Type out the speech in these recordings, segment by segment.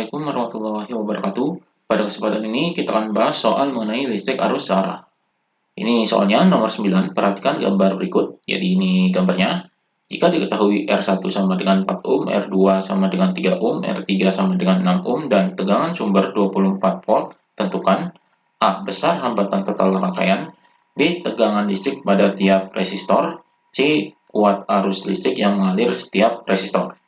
Assalamualaikum warahmatullahi wabarakatuh. Pada kesempatan ini kita akan bahas soal mengenai listrik arus searah. Ini soalnya nomor 9, perhatikan gambar berikut. Jadi ini gambarnya. Jika diketahui R1 sama dengan 4 ohm, R2 sama dengan 3 ohm, R3 sama dengan 6 ohm, dan tegangan sumber 24 volt, tentukan A. Besar hambatan total rangkaian, B. Tegangan listrik pada tiap resistor, C. Kuat arus listrik yang mengalir setiap resistor.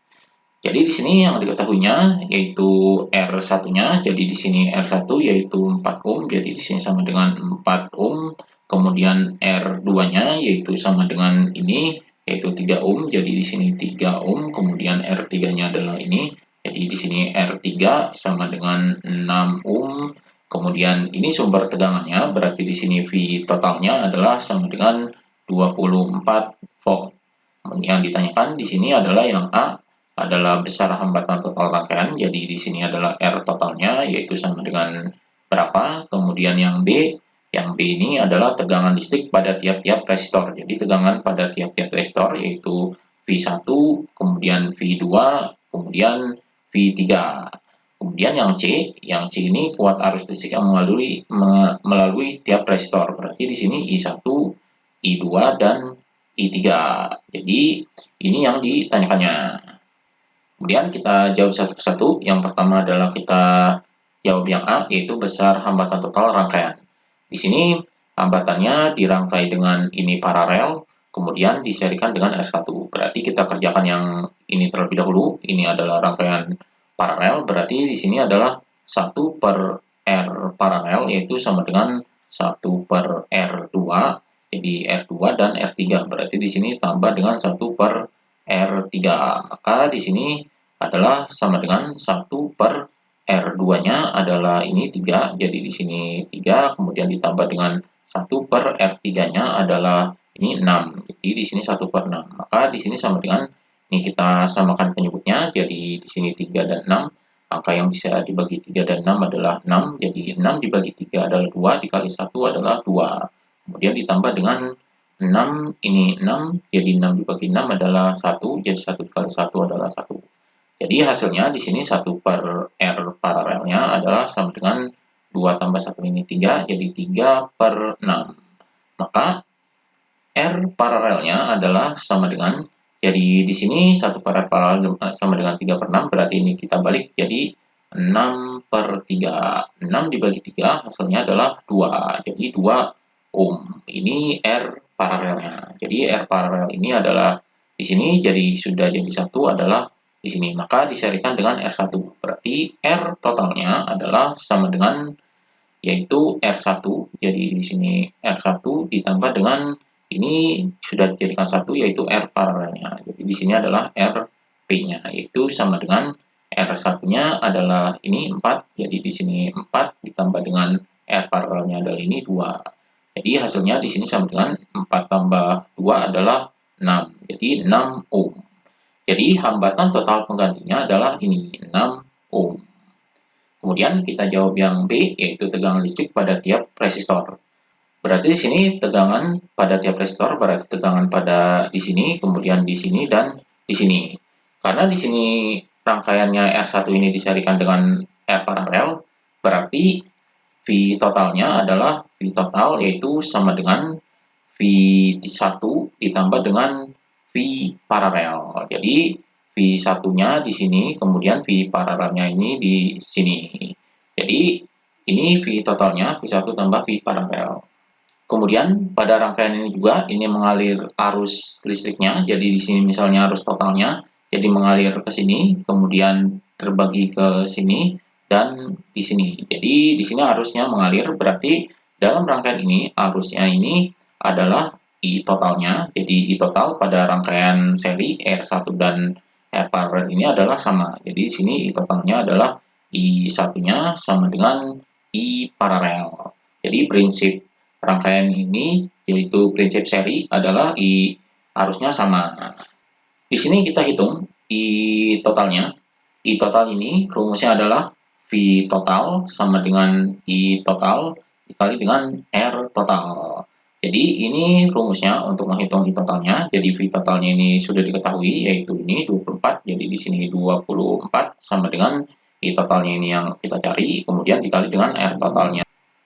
Jadi di sini yang diketahuinya yaitu R1-nya, jadi di sini R1 yaitu 4 ohm, jadi di sini sama dengan 4 ohm. Kemudian R2-nya yaitu sama dengan ini, yaitu 3 ohm, jadi di sini 3 ohm. Kemudian R3-nya adalah ini, jadi di sini R3 sama dengan 6 ohm. Kemudian ini sumber tegangannya, berarti di sini V totalnya adalah sama dengan 24 volt. Yang ditanyakan di sini adalah yang A, adalah besar hambatan total rangkaian, jadi di sini adalah R totalnya, yaitu sama dengan berapa. Kemudian yang B ini adalah tegangan listrik pada tiap-tiap resistor, jadi tegangan pada tiap-tiap resistor yaitu V1, kemudian V2, kemudian V3. Kemudian yang C ini kuat arus listrik yang melalui tiap resistor, berarti di sini I1, I2, dan I3. Jadi ini yang ditanyakannya. Kemudian kita jawab satu persatu. Yang pertama adalah kita jawab yang A, yaitu besar hambatan total rangkaian. Di sini hambatannya dirangkai dengan ini paralel, kemudian diserikan dengan R1. Berarti kita kerjakan yang ini terlebih dahulu. Ini adalah rangkaian paralel, berarti di sini adalah 1 per R paralel, yaitu sama dengan 1 per R2. Jadi R2 dan R3. Berarti di sini tambah dengan 1 per R3. Maka di sini adalah sama dengan 1 per R2-nya adalah ini 3. Jadi di sini 3, kemudian ditambah dengan 1 per R3-nya adalah ini 6. Jadi di sini 1 per 6. Maka di sini sama dengan ini kita samakan penyebutnya. Jadi di sini 3 dan 6. Angka yang bisa dibagi 3 dan 6 adalah 6. Jadi 6 dibagi 3 adalah 2, dikali 1 adalah 2. Kemudian ditambah dengan 6, ini 6, jadi 6 dibagi 6 adalah 1, jadi 1 dikali 1 adalah 1. Jadi hasilnya di sini 1 per R paralelnya adalah sama dengan 2 tambah 1 ini 3, jadi 3 per 6. Maka R paralelnya adalah sama dengan, jadi di sini 1 per R paralel sama dengan 3 per 6, berarti ini kita balik jadi 6 per 3. 6 dibagi 3 hasilnya adalah 2, jadi 2 ohm. Ini R paralelnya. Jadi R paralel ini adalah di sini jadi sudah jadi 1 adalah di sini. Maka diserikan dengan R1. Berarti R totalnya adalah sama dengan yaitu R1. Jadi di sini R1 ditambah dengan ini sudah dijadikan 1 yaitu R paralelnya. Jadi di sini adalah RP-nya yaitu sama dengan R1-nya adalah ini 4. Jadi di sini 4 ditambah dengan R paralelnya adalah ini 2. Jadi hasilnya di sini sama dengan 4 tambah 2 adalah 6. Jadi 6 ohm. Jadi hambatan total penggantinya adalah ini 6 ohm. Kemudian kita jawab yang B, yaitu tegangan listrik pada tiap resistor. Berarti di sini tegangan pada tiap resistor, berarti tegangan pada di sini, kemudian di sini, dan di sini. Karena di sini rangkaiannya R1 ini diserikan dengan R paralel, berarti V totalnya adalah V total yaitu sama dengan V1 ditambah dengan V paralel. Jadi V1-nya di sini, kemudian V paralelnya ini di sini. Jadi ini V totalnya V1 tambah V paralel. Kemudian pada rangkaian ini juga ini mengalir arus listriknya. Jadi di sini misalnya arus totalnya jadi mengalir ke sini, kemudian terbagi ke sini, dan di sini. Jadi di sini arusnya mengalir, berarti dalam rangkaian ini arusnya ini adalah I totalnya. Jadi I total pada rangkaian seri R1 dan R paralel ini adalah sama. Jadi di sini I totalnya adalah I1-nya sama dengan I paralel. Jadi prinsip rangkaian ini yaitu prinsip seri adalah I arusnya sama. Di sini kita hitung I totalnya. I total ini rumusnya adalah V total sama dengan I total dikali dengan R total. Jadi ini rumusnya untuk menghitung I totalnya. Jadi V totalnya ini sudah diketahui yaitu ini 24. Jadi di sini 24 sama dengan I totalnya ini yang kita cari, kemudian dikali dengan R totalnya.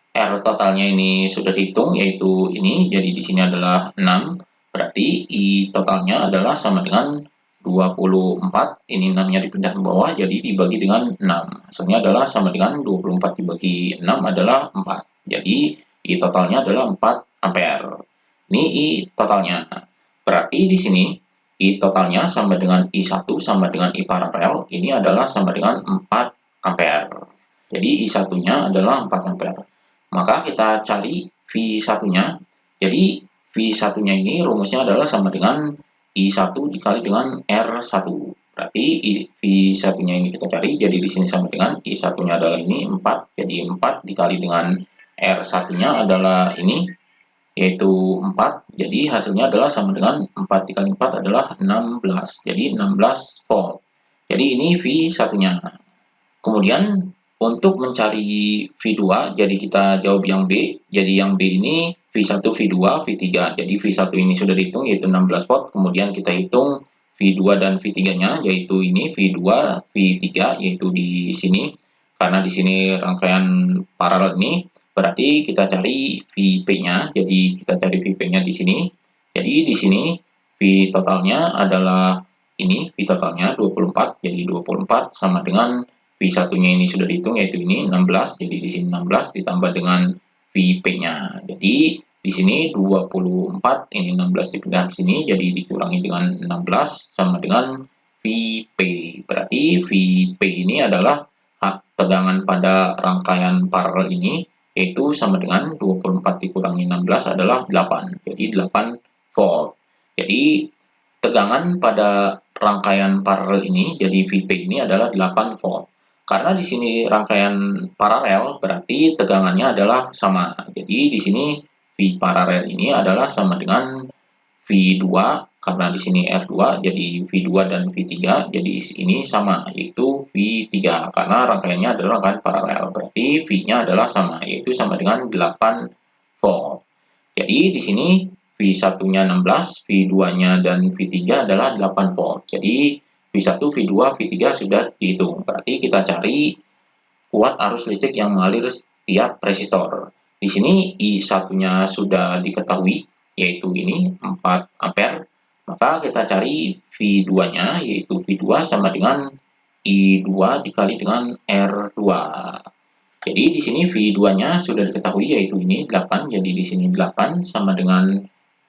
R totalnya ini sudah dihitung, yaitu ini, jadi di sini adalah 6, berarti I totalnya adalah sama dengan 24, ini 6-nya dipindah ke bawah, jadi dibagi dengan 6. Hasilnya adalah sama dengan 24 dibagi 6 adalah 4. Jadi I totalnya adalah 4 ampere. Ini I totalnya. Berarti di sini I totalnya sama dengan I1 sama dengan I paralel, ini adalah sama dengan 4 ampere. Jadi I1-nya adalah 4 ampere. Maka kita cari V1-nya. Jadi V1-nya ini rumusnya adalah sama dengan I1 dikali dengan R1. Berarti V1-nya ini kita cari, jadi di sini sama dengan I1-nya adalah ini 4, jadi 4 dikali dengan R1-nya adalah ini, yaitu 4, jadi hasilnya adalah sama dengan 4 dikali 4 adalah 16, jadi 16 volt. Jadi ini V1-nya. Kemudian untuk mencari V2, jadi kita jawab yang B, jadi yang B ini V1, V2, V3, jadi V1 ini sudah dihitung yaitu 16 volt, kemudian kita hitung V2 dan V3-nya, yaitu ini V2, V3, yaitu di sini, karena di sini rangkaian paralel ini, berarti kita cari Vp-nya, jadi kita cari Vp-nya di sini. Jadi di sini V totalnya adalah ini, V totalnya 24, jadi 24 sama dengan V1-nya ini sudah dihitung, yaitu ini 16, jadi di sini 16 ditambah dengan Vp-nya. Jadi di sini 24, ini 16 dipindah ke sini, jadi dikurangi dengan 16 sama dengan Vp. Berarti Vp ini adalah tegangan pada rangkaian paralel ini, yaitu sama dengan 24 dikurangi 16 adalah 8, jadi 8 volt. Jadi tegangan pada rangkaian paralel ini, jadi Vp ini adalah 8 volt. Karena di sini rangkaian paralel, berarti tegangannya adalah sama. Jadi di sini V paralel ini adalah sama dengan V2, karena di sini R2, jadi V2 dan V3, jadi ini sama, yaitu V3, karena rangkaiannya adalah rangkaian paralel, berarti V-nya adalah sama, yaitu sama dengan 8 volt. Jadi di sini V1-nya 16, V2-nya dan V3 adalah 8 volt. Jadi V1, V2, V3 sudah dihitung. Berarti kita cari kuat arus listrik yang mengalir setiap resistor. Di sini I1-nya sudah diketahui, yaitu ini 4 ampere. Maka kita cari V2-nya, yaitu V2 sama dengan I2 dikali dengan R2. Jadi di sini V2-nya sudah diketahui, yaitu ini 8, jadi di sini 8 sama dengan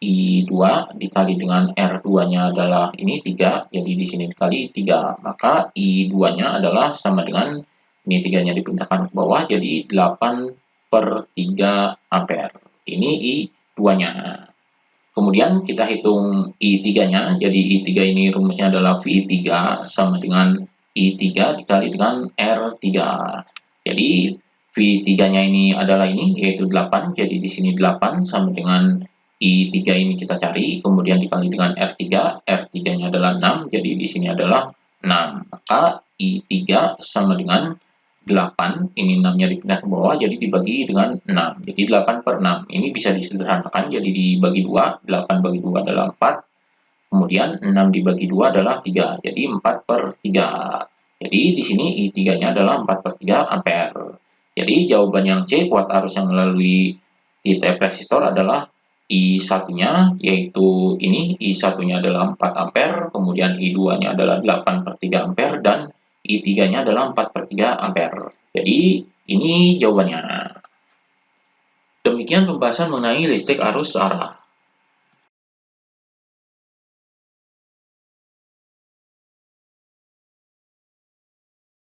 I2 dikali dengan R2-nya adalah ini 3, jadi di sini dikali 3. Maka I2-nya adalah sama dengan, ini 3-nya dipindahkan ke bawah, jadi 8/3 ampere. Ini I2-nya. Kemudian kita hitung I3-nya, jadi I3 ini rumusnya adalah V3 sama dengan I3 dikali dengan R3. Jadi V3-nya ini adalah ini, yaitu 8, jadi di sini 8 sama dengan I3 ini kita cari, kemudian dikali dengan R3, R3-nya adalah 6, jadi di sini adalah 6. Maka I3 sama dengan 8, ini 6-nya dipindah ke bawah, jadi dibagi dengan 6. Jadi 8/6, ini bisa disederhanakan, jadi dibagi 2, 8 bagi 2 adalah 4, kemudian 6 dibagi 2 adalah 3, jadi 4/3. Jadi di sini I3-nya adalah 4/3 ampere. Jadi jawaban yang C, kuat arus yang melalui titik resistor adalah I1-nya, yaitu ini, I1-nya adalah 4 ampere, kemudian I2-nya adalah 8/3 ampere, dan I3-nya adalah 4/3 ampere. Jadi ini jawabannya. Demikian pembahasan mengenai listrik arus arah.